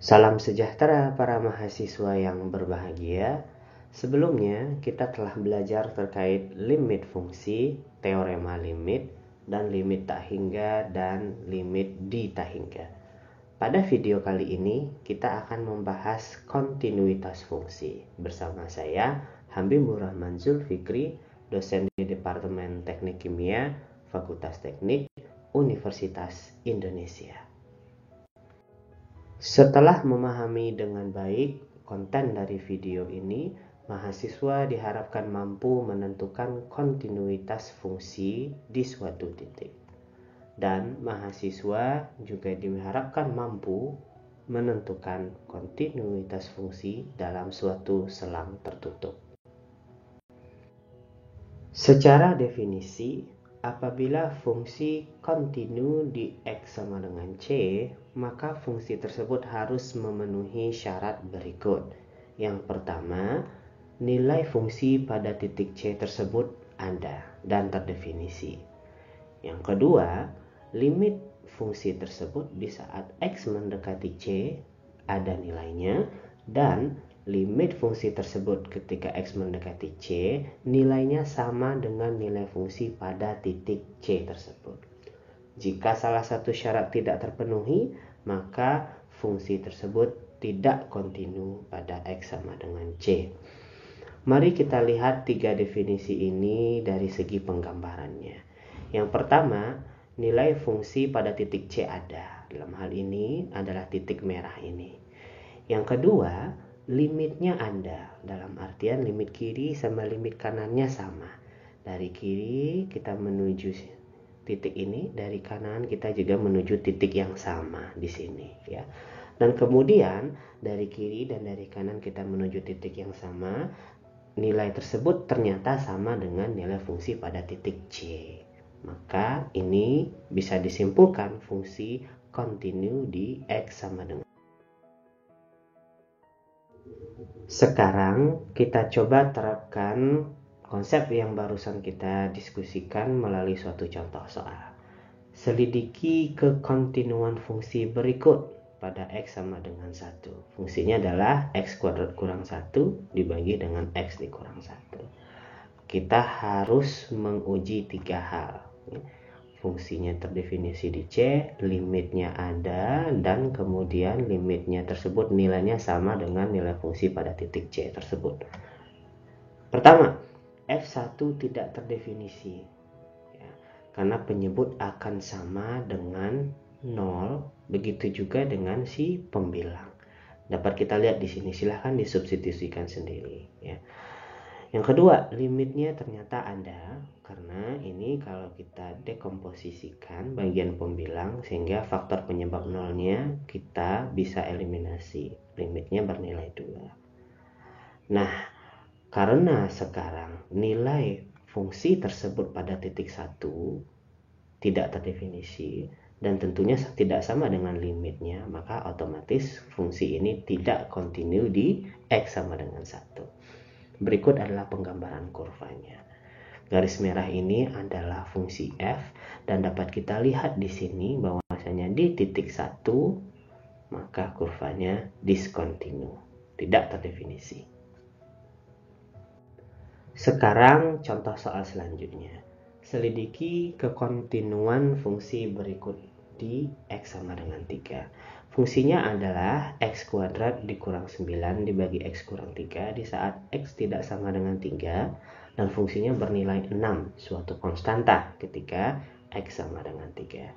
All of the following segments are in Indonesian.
Salam sejahtera para mahasiswa yang berbahagia. Sebelumnya kita telah belajar terkait limit fungsi, teorema limit, dan limit tak hingga dan limit di tak hingga. Pada video kali ini kita akan membahas kontinuitas fungsi. Bersama saya Habibur Rahman Zulfikri, dosen di Departemen Teknik Kimia, Fakultas Teknik, Universitas Indonesia. Setelah memahami dengan baik konten dari video ini, mahasiswa diharapkan mampu menentukan kontinuitas fungsi di suatu titik. Dan mahasiswa juga diharapkan mampu menentukan kontinuitas fungsi dalam suatu selang tertutup. Secara definisi, apabila fungsi kontinu di X sama dengan C, maka fungsi tersebut harus memenuhi syarat berikut. Yang pertama, nilai fungsi pada titik C tersebut ada dan terdefinisi. Yang kedua, limit fungsi tersebut di saat X mendekati C ada nilainya, dan limit fungsi tersebut ketika X mendekati C nilainya sama dengan nilai fungsi pada titik C tersebut. Jika salah satu syarat tidak terpenuhi, maka fungsi tersebut tidak kontinu pada X sama dengan C. Mari kita lihat tiga definisi ini dari segi penggambarannya. Yang pertama, nilai fungsi pada titik C ada. Dalam hal ini adalah titik merah ini. Yang kedua, limitnya ada, dalam artian limit kiri sama limit kanannya sama. Dari kiri kita menuju titik ini, dari kanan kita juga menuju titik yang sama di sini, ya. Dan kemudian dari kiri dan dari kanan kita menuju titik yang sama, nilai tersebut ternyata sama dengan nilai fungsi pada titik C. Maka ini bisa disimpulkan fungsi kontinu di X sama dengan. Sekarang kita coba terapkan konsep yang barusan kita diskusikan melalui suatu contoh soal. Selidiki kekontinuan fungsi berikut pada X sama dengan 1. Fungsinya adalah X kuadrat kurang 1 dibagi dengan X dikurang 1. Kita harus menguji tiga hal. Fungsinya terdefinisi di C, limitnya ada, dan kemudian limitnya tersebut nilainya sama dengan nilai fungsi pada titik C tersebut. Pertama, F1 tidak terdefinisi, ya, karena penyebut akan sama dengan 0, begitu juga dengan si pembilang. Dapat kita lihat di sini, silahkan disubstitusikan sendiri, ya. Yang kedua, limitnya ternyata ada, karena ini kalau kita dekomposisikan bagian pembilang sehingga faktor penyebab nolnya kita bisa eliminasi, limitnya bernilai 2. Nah, karena sekarang nilai fungsi tersebut pada titik 1 tidak terdefinisi dan tentunya tidak sama dengan limitnya, maka otomatis fungsi ini tidak kontinu di X sama dengan 1. Berikut adalah penggambaran kurvanya. Garis merah ini adalah fungsi F dan dapat kita lihat di sini bahwasanya di titik 1 maka kurvanya diskontinu, tidak terdefinisi. Sekarang contoh soal selanjutnya. Selidiki kekontinuan fungsi berikut di X sama dengan 3. Fungsinya adalah X kuadrat dikurang 9 dibagi X kurang 3 di saat X tidak sama dengan 3 dan fungsinya bernilai 6, suatu konstanta ketika X sama dengan 3.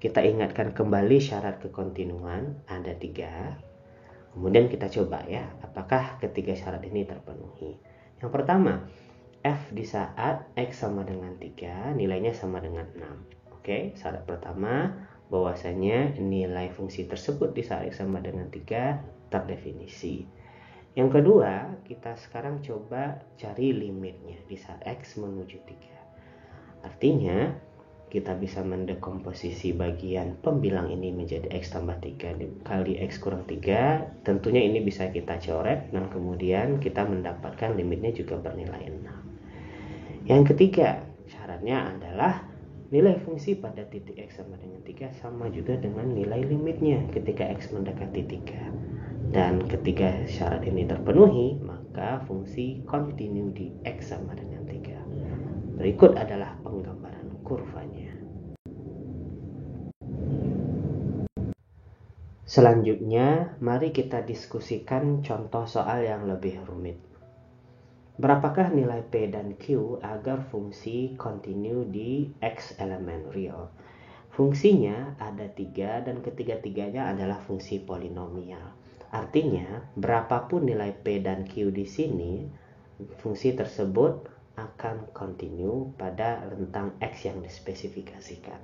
Kita ingatkan kembali syarat kekontinuan, ada 3. Kemudian kita coba ya, apakah ketiga syarat ini terpenuhi. Yang pertama, F di saat X sama dengan 3 nilainya sama dengan 6. Oke, syarat pertama bahwasanya nilai fungsi tersebut di saat X sama dengan 3 terdefinisi. Yang kedua, kita sekarang coba cari limitnya di saat X menuju 3. Artinya, kita bisa mendekomposisi bagian pembilang ini menjadi X tambah 3 kali X kurang 3. Tentunya ini bisa kita coret dan kemudian kita mendapatkan limitnya juga bernilai 6. Yang ketiga, syaratnya adalah Nilai fungsi pada titik X sama dengan 3 sama juga dengan nilai limitnya ketika X mendekati 3. Dan ketika syarat ini terpenuhi, maka fungsi kontinu di X sama dengan 3. Berikut adalah penggambaran kurvanya. Selanjutnya, mari kita diskusikan contoh soal yang lebih rumit. Berapakah nilai P dan Q agar fungsi kontinu di X elemen real? Fungsinya ada 3 dan ketiga-tiganya adalah fungsi polinomial. Artinya, berapapun nilai P dan Q di sini, fungsi tersebut akan kontinu pada rentang X yang dispesifikasikan.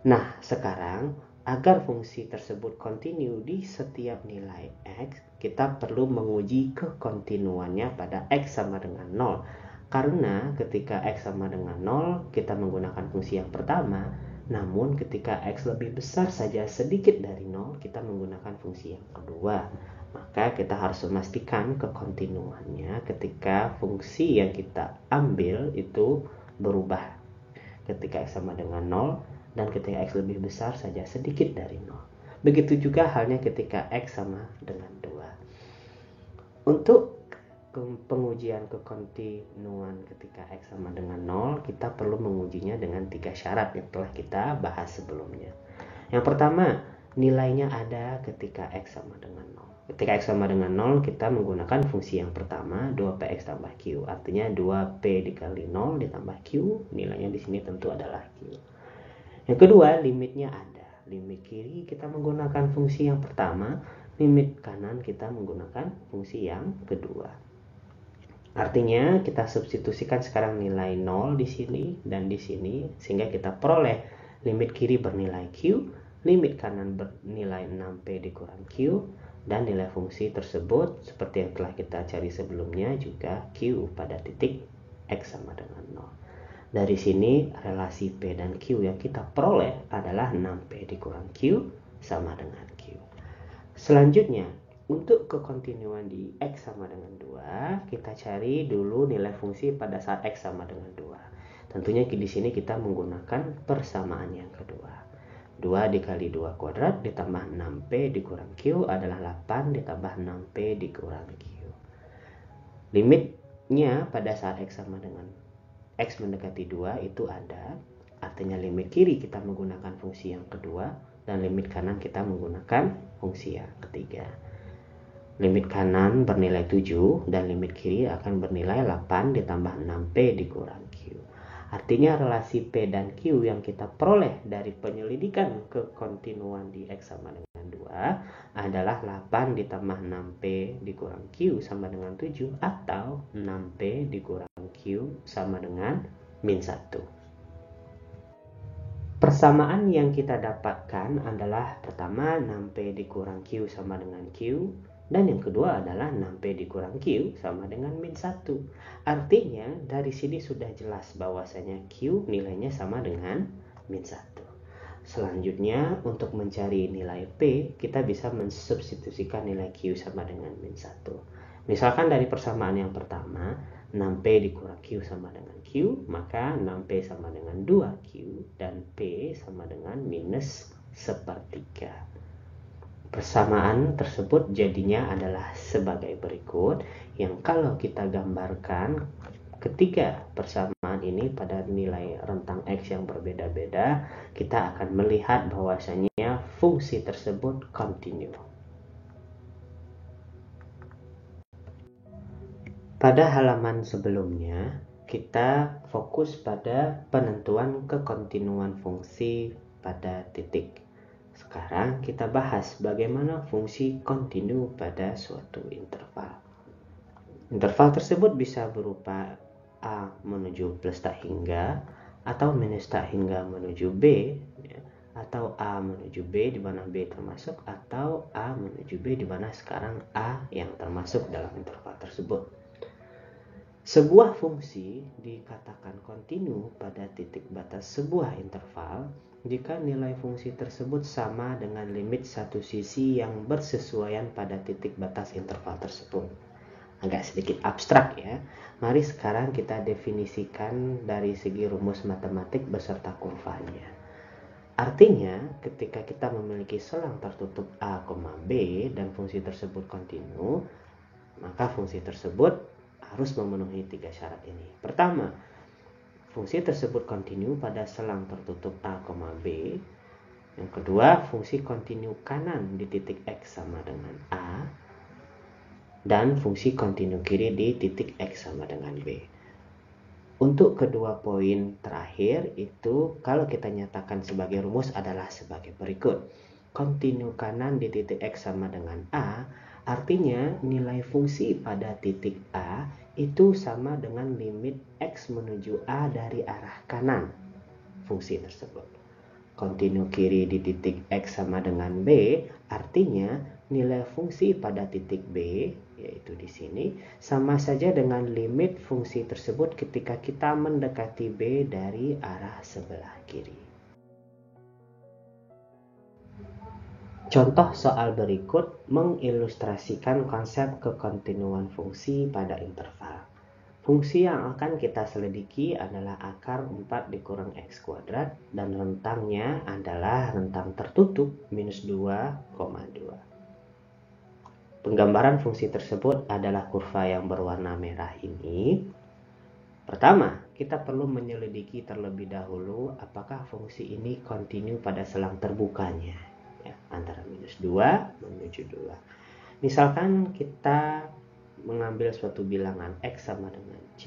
Nah, sekarang agar fungsi tersebut kontinu di setiap nilai X, kita perlu menguji kekontinuannya pada X sama dengan 0. Karena ketika X sama dengan 0, kita menggunakan fungsi yang pertama. Namun ketika X lebih besar saja sedikit dari 0, kita menggunakan fungsi yang kedua. Maka kita harus memastikan kekontinuannya ketika fungsi yang kita ambil itu berubah. Ketika X sama dengan 0, dan ketika X lebih besar saja sedikit dari 0. Begitu juga halnya ketika X sama dengan 2. Untuk pengujian kekontinuan ketika X sama dengan 0, kita perlu mengujinya dengan 3 syarat yang telah kita bahas sebelumnya. Yang pertama, nilainya ada ketika X sama dengan 0. Ketika X sama dengan 0, kita menggunakan fungsi yang pertama, 2px tambah q. Artinya 2p dikali 0 ditambah q, nilainya di sini tentu adalah q. Yang kedua, limitnya ada. Limit kiri kita menggunakan fungsi yang pertama, limit kanan kita menggunakan fungsi yang kedua. Artinya kita substitusikan sekarang nilai 0 di sini dan di sini, sehingga kita peroleh limit kiri bernilai q, limit kanan bernilai 6p dikurang q, dan nilai fungsi tersebut seperti yang telah kita cari sebelumnya juga q pada titik X sama dengan 0. Dari sini relasi P dan Q yang kita peroleh adalah 6P dikurang Q sama dengan Q. Selanjutnya, untuk kekontinuan di X sama dengan 2, kita cari dulu nilai fungsi pada saat X sama dengan 2. Tentunya di sini kita menggunakan persamaan yang kedua. 2 dikali 2 kuadrat ditambah 6P dikurang Q adalah 8 ditambah 6P dikurang Q. Limitnya pada saat X sama dengan X mendekati 2 itu ada, artinya limit kiri kita menggunakan fungsi yang kedua dan limit kanan kita menggunakan fungsi yang ketiga. Limit kanan bernilai 7 dan limit kiri akan bernilai 8 ditambah 6P dikurang Q. Artinya relasi P dan Q yang kita peroleh dari penyelidikan kekontinuan di X sama dengan 2 adalah 8 ditambah 6P dikurang Q sama dengan 7 atau 6P dikurang Q sama dengan min 1. Persamaan yang kita dapatkan adalah pertama 6P dikurang Q sama dengan Q, dan yang kedua adalah 6P dikurang Q sama dengan min 1. Artinya dari sini sudah jelas bahwasanya Q nilainya sama dengan min 1. Selanjutnya untuk mencari nilai P, kita bisa mensubstitusikan nilai Q sama dengan min 1. Misalkan dari persamaan yang pertama, 6P dikurang Q sama dengan Q, maka 6P sama dengan 2Q dan P sama dengan minus sepertiga. Persamaan tersebut jadinya adalah sebagai berikut, yang kalau kita gambarkan ketiga persamaan ini pada nilai rentang X yang berbeda-beda, kita akan melihat bahwasanya fungsi tersebut kontinu. Pada halaman sebelumnya, kita fokus pada penentuan kekontinuan fungsi pada titik. Sekarang kita bahas bagaimana fungsi kontinu pada suatu interval. Interval tersebut bisa berupa A menuju plus tak hingga, atau minus tak hingga menuju B, atau A menuju B di mana B termasuk, atau A menuju B di mana sekarang A yang termasuk dalam interval tersebut. Sebuah fungsi dikatakan kontinu pada titik batas sebuah interval jika nilai fungsi tersebut sama dengan limit satu sisi yang bersesuaian pada titik batas interval tersebut. agak sedikit abstrak ya. Mari sekarang kita definisikan dari segi rumus matematik beserta kurvanya. Artinya, ketika kita memiliki selang tertutup A, B dan fungsi tersebut kontinu, maka fungsi tersebut harus memenuhi 3 syarat ini. Pertama, fungsi tersebut kontinu pada selang tertutup A, B. Yang kedua, fungsi kontinu kanan di titik X sama dengan A. Dan fungsi kontinu kiri di titik X sama dengan B. Untuk kedua poin terakhir itu kalau kita nyatakan sebagai rumus adalah sebagai berikut. Kontinu kanan di titik X sama dengan A, artinya nilai fungsi pada titik A itu sama dengan limit X menuju A dari arah kanan fungsi tersebut. Kontinu kiri di titik X sama dengan B, artinya nilai fungsi pada titik B, yaitu di sini, sama saja dengan limit fungsi tersebut ketika kita mendekati B dari arah sebelah kiri. Contoh soal berikut mengilustrasikan konsep kekontinuan fungsi pada interval. Fungsi yang akan kita selidiki adalah akar 4 dikurang X kuadrat dan rentangnya adalah rentang tertutup minus 2,2. Penggambaran fungsi tersebut adalah kurva yang berwarna merah ini. Pertama, kita perlu menyelidiki terlebih dahulu apakah fungsi ini kontinu pada selang terbukanya, ya, antara minus 2 menuju 2. Misalkan kita mengambil suatu bilangan X sama dengan C,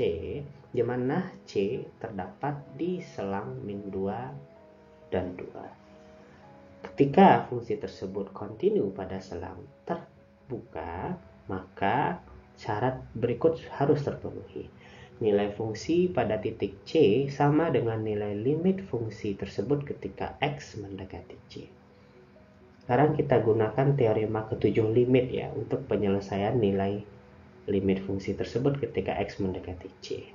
di mana C terdapat di selang min 2 dan 2. Ketika fungsi tersebut kontinu pada selang terbuka, maka syarat berikut harus terpenuhi. Nilai fungsi pada titik C sama dengan nilai limit fungsi tersebut ketika X mendekati C. Sekarang kita gunakan teorema ketujuh limit ya untuk penyelesaian nilai limit fungsi tersebut ketika X mendekati C.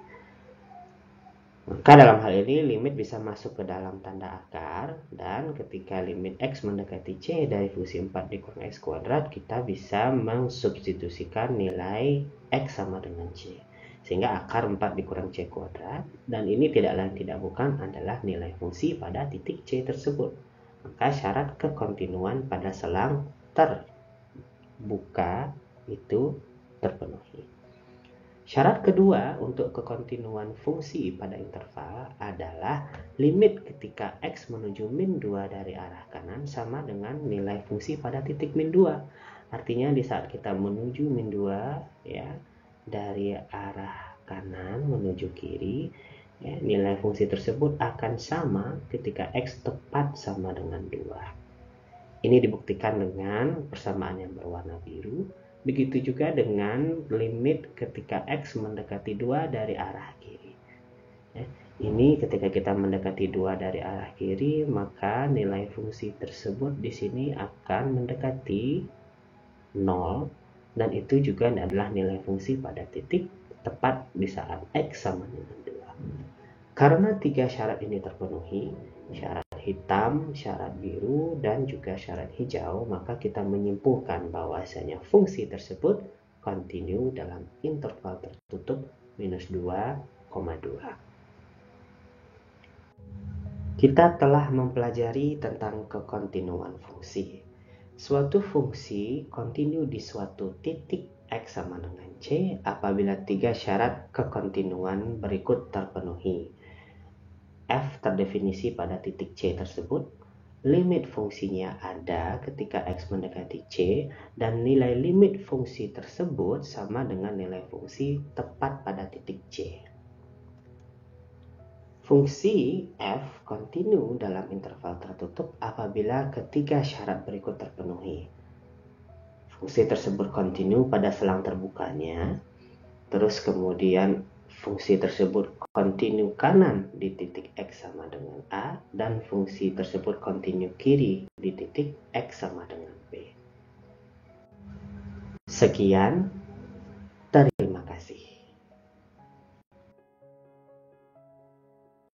Maka dalam hal ini limit bisa masuk ke dalam tanda akar, dan ketika limit X mendekati C dari fungsi 4 dikurang X kuadrat, kita bisa mensubstitusikan nilai X sama dengan C. Sehingga akar 4 dikurang C kuadrat, dan ini tidak lain tidak bukan adalah nilai fungsi pada titik C tersebut. Maka syarat kekontinuan pada selang terbuka itu terpenuhi. Syarat kedua untuk kekontinuan fungsi pada interval adalah limit ketika X menuju min 2 dari arah kanan sama dengan nilai fungsi pada titik min 2. Artinya di saat kita menuju min 2 ya, dari arah kanan menuju kiri, ya, nilai fungsi tersebut akan sama ketika X tepat sama dengan 2. Ini dibuktikan dengan persamaan yang berwarna biru. Begitu juga dengan limit ketika X mendekati 2 dari arah kiri. Ya, ini ketika kita mendekati 2 dari arah kiri, maka nilai fungsi tersebut di sini akan mendekati 0, dan itu juga adalah nilai fungsi pada titik tepat di saat X sama dengan 2. Karena 3 syarat ini terpenuhi, syarat hitam, syarat biru, dan juga syarat hijau, maka kita menyimpulkan bahwasanya fungsi tersebut kontinu dalam interval tertutup minus 2,2. Kita telah mempelajari tentang kekontinuan fungsi. Suatu fungsi kontinu di suatu titik X sama dengan C apabila 3 syarat kekontinuan berikut terpenuhi. F terdefinisi pada titik C tersebut, limit fungsinya ada ketika X mendekati C, dan nilai limit fungsi tersebut sama dengan nilai fungsi tepat pada titik C. Fungsi F kontinu dalam interval tertutup apabila ketiga syarat berikut terpenuhi. Fungsi tersebut kontinu pada selang terbukanya, terus kemudian fungsi tersebut kontinu kanan di titik X sama dengan A, dan fungsi tersebut kontinu kiri di titik X sama dengan B. Sekian